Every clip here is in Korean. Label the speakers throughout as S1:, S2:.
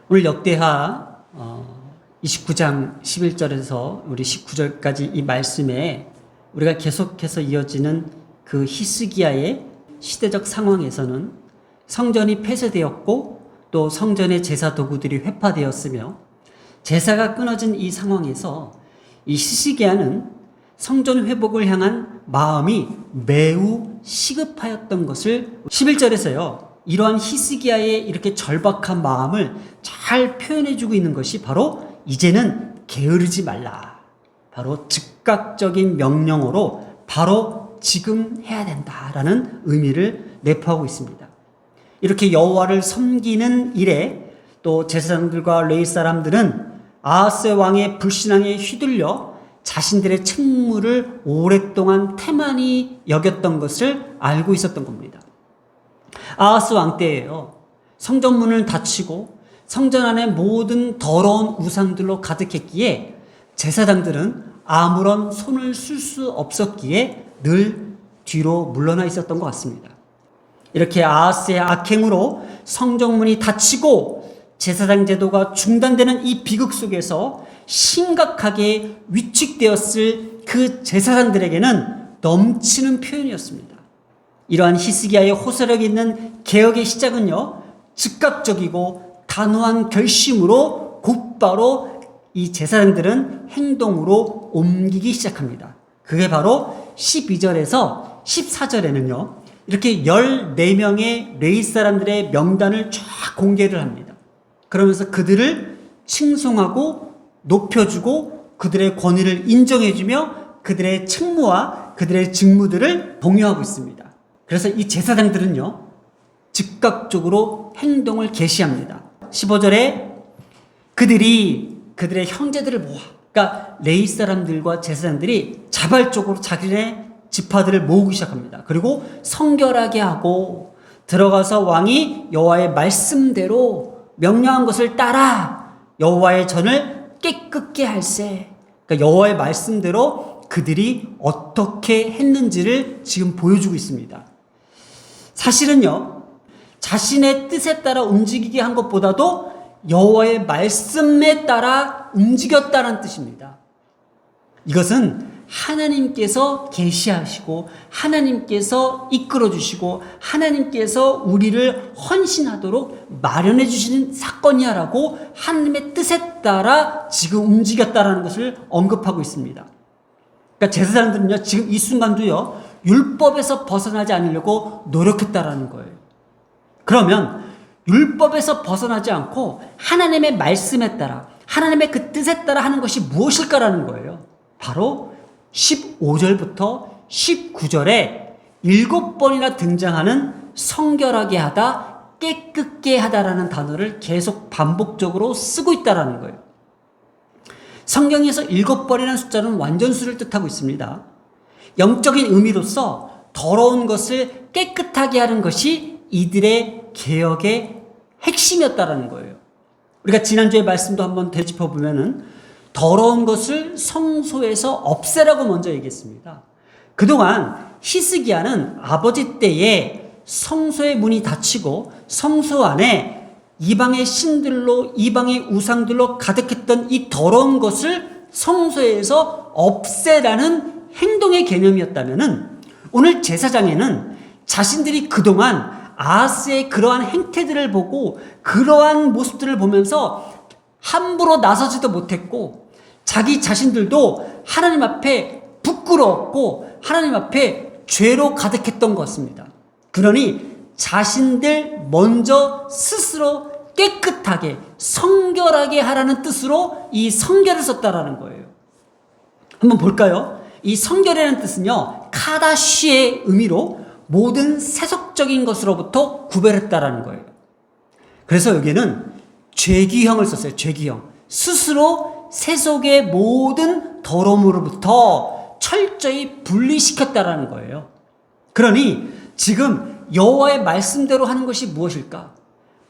S1: 오늘 역대하 29장 11절에서 우리 19절까지 이 말씀에 우리가 계속해서 이어지는 그 히스기야의 시대적 상황에서는 성전이 폐쇄되었고 또 성전의 제사 도구들이 회파되었으며 제사가 끊어진 이 상황에서 이 히스기야는 성전 회복을 향한 마음이 매우 시급하였던 것을 11절에서요. 이러한 히스기야의 이렇게 절박한 마음을 잘 표현해주고 있는 것이 바로 이제는 게으르지 말라. 바로 즉각적인 명령어로 바로 지금 해야 된다라는 의미를 내포하고 있습니다. 이렇게 여호와를 섬기는 일에 또 제사장들과 레위 사람들은 아하스 왕의 불신앙에 휘둘려 자신들의 책무를 오랫동안 태만히 여겼던 것을 알고 있었던 겁니다. 아하스 왕 때에요. 성전문을 닫히고 성전 안에 모든 더러운 우상들로 가득했기에 제사장들은 아무런 손을 쓸 수 없었기에 늘 뒤로 물러나 있었던 것 같습니다. 이렇게 아하스의 악행으로 성전문이 닫히고 제사장 제도가 중단되는 이 비극 속에서 심각하게 위축되었을 그 제사장들에게는 넘치는 표현이었습니다. 이러한 히스기야의 호소력 있는 개혁의 시작은요, 즉각적이고 단호한 결심으로 곧바로 이 제사장들은 행동으로 옮기기 시작합니다. 그게 바로 12절에서 14절에는요, 이렇게 14명의 레위 사람들의 명단을 쫙 공개를 합니다. 그러면서 그들을 칭송하고 높여주고 그들의 권위를 인정해주며 그들의 책무와 그들의 직무들을 공유하고 있습니다. 그래서 이 제사장들은요, 즉각적으로 행동을 개시합니다. 15절에 그들이 그들의 형제들을 모아, 그러니까 레위 사람들과 제사장들이 자발적으로 자기네 지파들을 모으기 시작합니다. 그리고 성결하게 하고 들어가서 왕이 여호와의 말씀대로 명령한 것을 따라 여호와의 전을 깨끗게 할세. 그러니까 여호와의 말씀대로 그들이 어떻게 했는지를 지금 보여주고 있습니다. 사실은요, 자신의 뜻에 따라 움직이게 한 것보다도 여호와의 말씀에 따라 움직였다는 뜻입니다. 이것은 하나님께서 계시하시고 하나님께서 이끌어 주시고 하나님께서 우리를 헌신하도록 마련해 주시는 사건이야라고 하나님의 뜻에 따라 지금 움직였다라는 것을 언급하고 있습니다. 그러니까 제사장들은요, 지금 이 순간도요, 율법에서 벗어나지 않으려고 노력했다라는 거예요. 그러면 율법에서 벗어나지 않고 하나님의 말씀에 따라 하나님의 그 뜻에 따라 하는 것이 무엇일까라는 거예요. 바로 15절부터 19절에 7번이나 등장하는 성결하게 하다, 깨끗게 하다라는 단어를 계속 반복적으로 쓰고 있다라는 거예요. 성경에서 7번이라는 숫자는 완전수를 뜻하고 있습니다. 영적인 의미로서 더러운 것을 깨끗하게 하는 것이 이들의 개혁의 핵심이었다라는 거예요. 우리가 지난주에 말씀도 한번 되짚어 보면은 더러운 것을 성소에서 없애라고 먼저 얘기했습니다. 그동안 히스기야는 아버지 때에 성소의 문이 닫히고 성소 안에 이방의 신들로 이방의 우상들로 가득했던 이 더러운 것을 성소에서 없애라는 행동의 개념이었다면은 오늘 제사장에는 자신들이 그동안 아하스의 그러한 행태들을 보고 그러한 모습들을 보면서 함부로 나서지도 못했고 자기 자신들도 하나님 앞에 부끄러웠고 하나님 앞에 죄로 가득했던 것 같습니다. 그러니 자신들 먼저 스스로 깨끗하게 성결하게 하라는 뜻으로 이 성결을 썼다라는 거예요. 한번 볼까요? 이 성결이라는 뜻은요, 카다시의 의미로 모든 세속적인 것으로부터 구별했다라는 거예요. 그래서 여기에는 죄기형을 썼어요. 죄기형. 스스로 세속의 모든 더러움으로부터 철저히 분리시켰다라는 거예요. 그러니 지금 여호와의 말씀대로 하는 것이 무엇일까?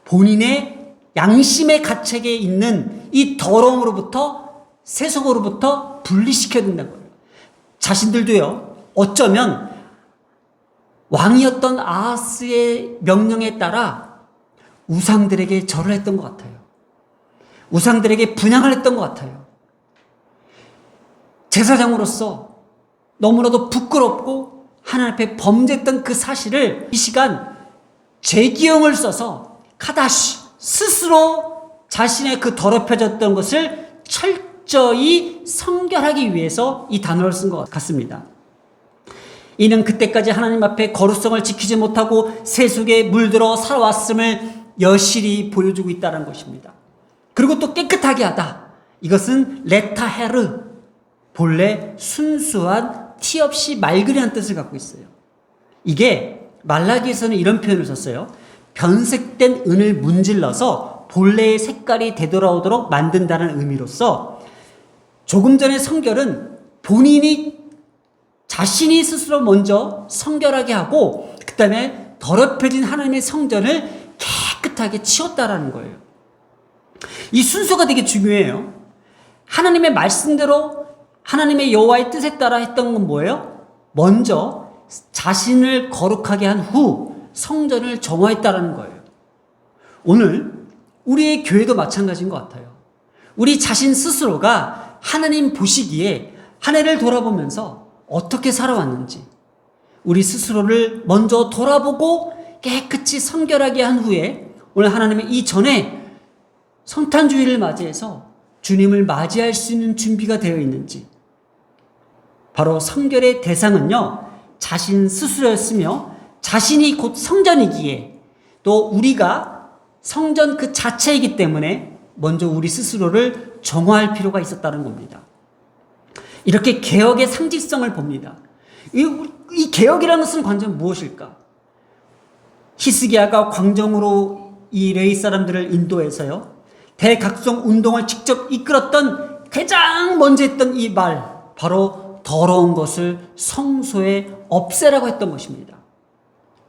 S1: 본인의 양심의 가책에 있는 이 더러움으로부터 세속으로부터 분리시켜야 된다는 거예요. 자신들도요, 어쩌면 왕이었던 아하스의 명령에 따라 우상들에게 절을 했던 것 같아요. 우상들에게 분향을 했던 것 같아요. 제사장으로서 너무나도 부끄럽고 하나님 앞에 범죄했던 그 사실을 이 시간 죄기용을 써서 카다시 스스로 자신의 그 더럽혀졌던 것을 철저히 성결하기 위해서 이 단어를 쓴 것 같습니다. 이는 그때까지 하나님 앞에 거룩성을 지키지 못하고 세속에 물들어 살아왔음을 여실히 보여주고 있다는 것입니다. 그리고 또 깨끗하게 하다. 이것은 레타헤르, 본래 순수한 티 없이 맑으리라는 뜻을 갖고 있어요. 이게 말라기에서는 이런 표현을 썼어요. 변색된 은을 문질러서 본래의 색깔이 되돌아오도록 만든다는 의미로서 조금 전의 성결은 본인이 자신이 스스로 먼저 성결하게 하고 그 다음에 더럽혀진 하나님의 성전을 깨끗하게 치웠다라는 거예요. 이 순서가 되게 중요해요. 하나님의 말씀대로 하나님의 여호와의 뜻에 따라 했던 건 뭐예요? 먼저 자신을 거룩하게 한 후 성전을 정화했다라는 거예요. 오늘 우리의 교회도 마찬가지인 것 같아요. 우리 자신 스스로가 하나님 보시기에 한 해를 돌아보면서 어떻게 살아왔는지 우리 스스로를 먼저 돌아보고 깨끗이 성결하게 한 후에 오늘 하나님의 이 전에 성탄주의를 맞이해서 주님을 맞이할 수 있는 준비가 되어 있는지, 바로 성결의 대상은요 자신 스스로였으며 자신이 곧 성전이기에 또 우리가 성전 그 자체이기 때문에 먼저 우리 스스로를 정화할 필요가 있었다는 겁니다. 이렇게 개혁의 상징성을 봅니다. 이 개혁이라는 것은 관전 무엇일까? 히스기야가 광정으로 이 레위 사람들을 인도해서요 대각성 운동을 직접 이끌었던 가장 먼저 했던 이 말, 바로 더러운 것을 성소에 없애라고 했던 것입니다.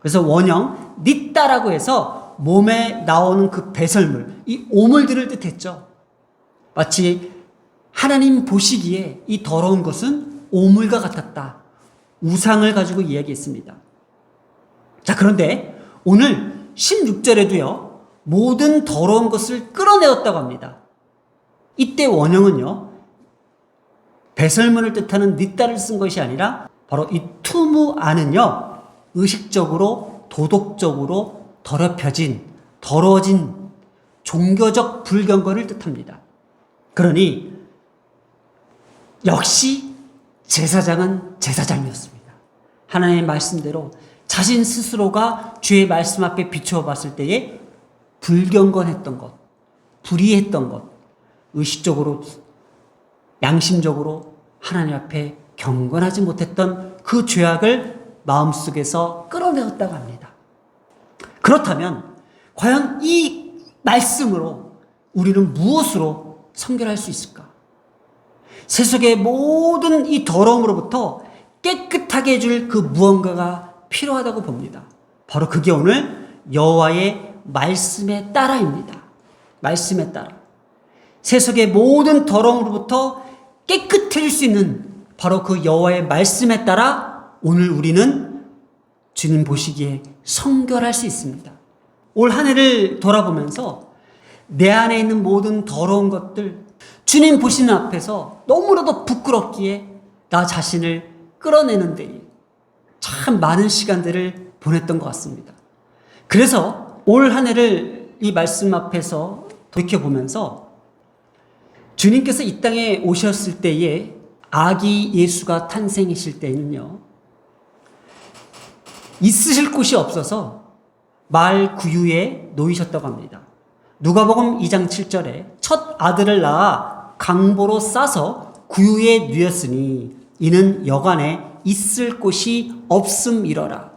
S1: 그래서 원형 닛다라고 해서 몸에 나오는 그 배설물, 이 오물들을 뜻했죠. 마치 하나님 보시기에 이 더러운 것은 오물과 같았다. 우상을 가지고 이야기했습니다. 자, 그런데 오늘 16절에도요 모든 더러운 것을 끌어내었다고 합니다. 이때 원형은요 배설물을 뜻하는 닛다를 쓴 것이 아니라 바로 이 투무 안은요 의식적으로 도덕적으로 더러워진 종교적 불경건을 뜻합니다. 그러니 역시 제사장은 제사장이었습니다. 하나님의 말씀대로 자신 스스로가 주의 말씀 앞에 비추어 봤을 때에 불경건했던 것, 불의했던 것, 의식적으로 양심적으로 하나님 앞에 경건하지 못했던 그 죄악을 마음속에서 끌어내었다고 합니다. 그렇다면 과연 이 말씀으로 우리는 무엇으로 성결할 수 있을까? 세속의 모든 이 더러움으로부터 깨끗하게 해줄 그 무언가가 필요하다고 봅니다. 바로 그게 오늘 여호와의 말씀에 따라입니다. 말씀에 따라. 세속의 모든 더러움으로부터 깨끗해질 수 있는 바로 그 여호와의 말씀에 따라 오늘 우리는 주님 보시기에 성결할 수 있습니다. 올 한 해를 돌아보면서 내 안에 있는 모든 더러운 것들, 주님 보시는 앞에서 너무나도 부끄럽기에 나 자신을 끌어내는 데에 참 많은 시간들을 보냈던 것 같습니다. 그래서 올 한 해를 이 말씀 앞에서 돌이켜보면서 주님께서 이 땅에 오셨을 때에 아기 예수가 탄생하실 때는요 있으실 곳이 없어서 말 구유에 놓이셨다고 합니다. 누가복음 2장 7절에 첫 아들을 낳아 강보로 싸서 구유에 누였으니 이는 여관에 있을 곳이 없음이러라.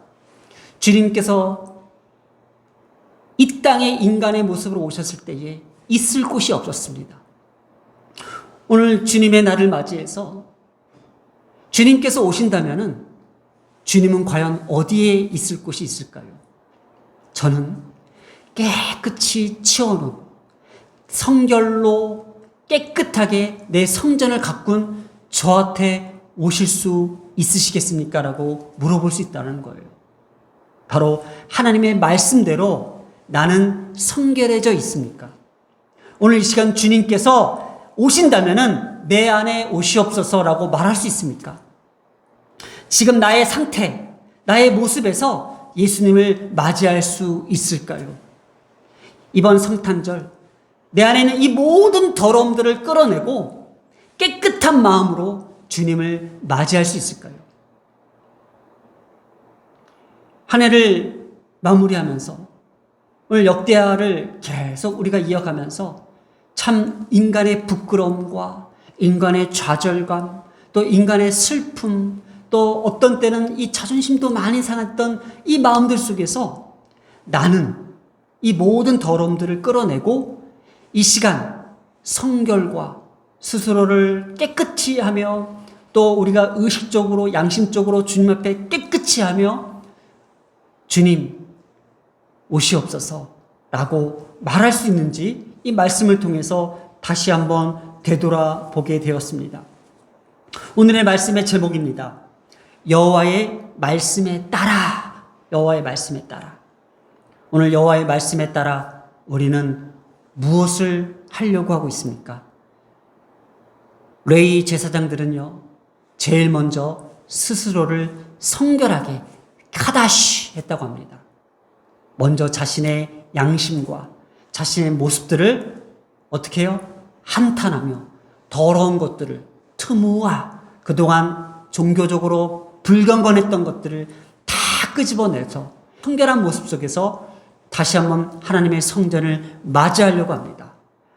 S1: 주님께서 이 땅에 인간의 모습으로 오셨을 때에 있을 곳이 없었습니다. 오늘 주님의 날을 맞이해서 주님께서 오신다면은 주님은 과연 어디에 있을 곳이 있을까요? 저는 깨끗이 치워놓은 성결로 깨끗하게 내 성전을 가꾼 저한테 오실 수 있으시겠습니까? 라고 물어볼 수 있다는 거예요. 바로 하나님의 말씀대로 나는 성결해져 있습니까? 오늘 이 시간 주님께서 오신다면은 내 안에 오시옵소서라고 말할 수 있습니까? 지금 나의 상태, 나의 모습에서 예수님을 맞이할 수 있을까요? 이번 성탄절 내 안에 있는 이 모든 더러움들을 끌어내고 깨끗한 마음으로 주님을 맞이할 수 있을까요? 한 해를 마무리하면서 오늘 역대하를 계속 우리가 이어가면서 참 인간의 부끄러움과 인간의 좌절감, 또 인간의 슬픔, 또 어떤 때는 이 자존심도 많이 상했던 이 마음들 속에서 나는 이 모든 더러움들을 끌어내고 이 시간 성결과 스스로를 깨끗이 하며 또 우리가 의식적으로 양심적으로 주님 앞에 깨끗이 하며 주님 오시옵소서라고 말할 수 있는지 이 말씀을 통해서 다시 한번 되돌아보게 되었습니다. 오늘의 말씀의 제목입니다. 여호와의 말씀에 따라. 여호와의 말씀에 따라. 오늘 여호와의 말씀에 따라 우리는 무엇을 하려고 하고 있습니까? 레위 제사장들은요, 제일 먼저 스스로를 성결하게 카다시 했다고 합니다. 먼저 자신의 양심과 자신의 모습들을 어떻게 해요? 한탄하며 더러운 것들을 틈우와 그동안 종교적으로 불경건했던 것들을 다 끄집어내서 성결한 모습 속에서 다시 한번 하나님의 성전을 맞이하려고 합니다.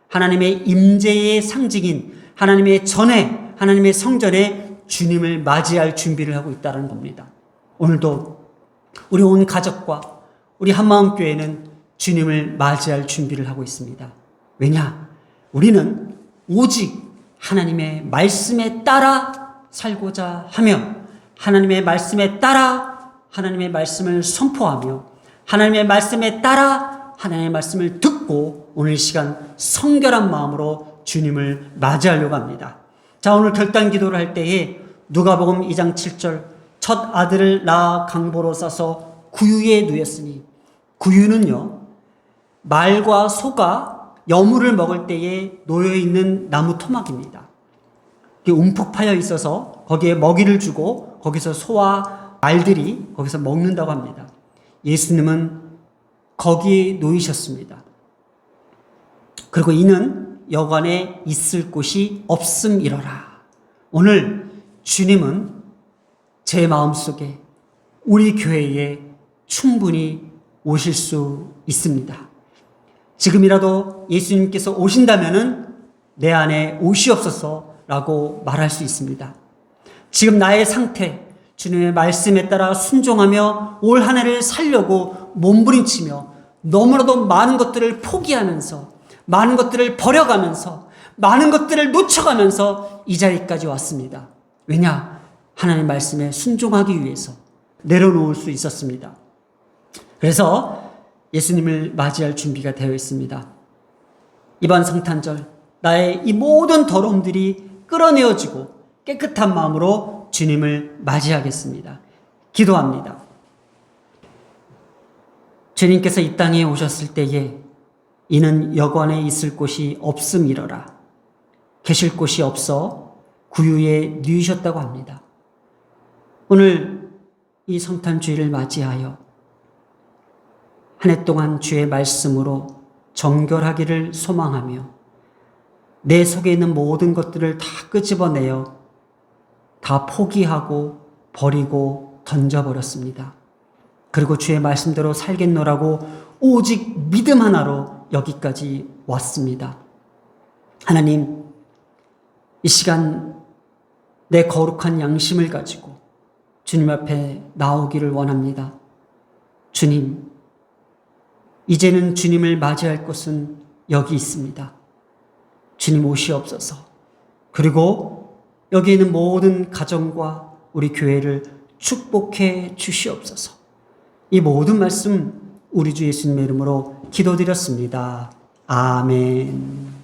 S1: 하나님의 임재의 상징인 하나님의 전에 하나님의 성전에 주님을 맞이할 준비를 하고 있다는 겁니다. 오늘도 우리 온 가족과 우리 한마음교회는 주님을 맞이할 준비를 하고 있습니다. 왜냐? 우리는 오직 하나님의 말씀에 따라 살고자 하며 하나님의 말씀에 따라 하나님의 말씀을 선포하며 하나님의 말씀에 따라 하나님의 말씀을 듣고 오늘 시간 성결한 마음으로 주님을 맞이하려고 합니다. 자, 오늘 결단 기도를 할 때에 누가복음 2장 7절 첫 아들을 낳아 강보로 싸서 구유에 누였으니 구유는요 말과 소가 여물을 먹을 때에 놓여있는 나무 토막입니다. 움푹 파여 있어서 거기에 먹이를 주고 거기서 소와 말들이 거기서 먹는다고 합니다. 예수님은 거기에 놓이셨습니다. 그리고 이는 여관에 있을 곳이 없음이러라. 오늘 주님은 제 마음속에 우리 교회에 충분히 오실 수 있습니다. 지금이라도 예수님께서 오신다면은 내 안에 오시옵소서라고 말할 수 있습니다. 지금 나의 상태, 주님의 말씀에 따라 순종하며 올 한 해를 살려고 몸부림치며 너무나도 많은 것들을 포기하면서 많은 것들을 버려가면서 많은 것들을 놓쳐가면서 이 자리까지 왔습니다. 왜냐? 하나님의 말씀에 순종하기 위해서 내려놓을 수 있었습니다. 그래서 예수님을 맞이할 준비가 되어 있습니다. 이번 성탄절 나의 이 모든 더러움들이 끌어내어지고 깨끗한 마음으로 주님을 맞이하겠습니다. 기도합니다. 주님께서 이 땅에 오셨을 때에 이는 여관에 있을 곳이 없음이러라. 계실 곳이 없어 구유에 누이셨다고 합니다. 오늘 이 성탄주의를 맞이하여 한 해 동안 주의 말씀으로 정결하기를 소망하며 내 속에 있는 모든 것들을 다 끄집어내어 다 포기하고 버리고 던져버렸습니다. 그리고 주의 말씀대로 살겠노라고 오직 믿음 하나로 여기까지 왔습니다. 하나님, 이 시간 내 거룩한 양심을 가지고 주님 앞에 나오기를 원합니다. 주님, 이제는 주님을 맞이할 곳은 여기 있습니다. 주님 오시옵소서. 그리고 여기 있는 모든 가정과 우리 교회를 축복해 주시옵소서. 이 모든 말씀 우리 주 예수님의 이름으로 기도드렸습니다. 아멘.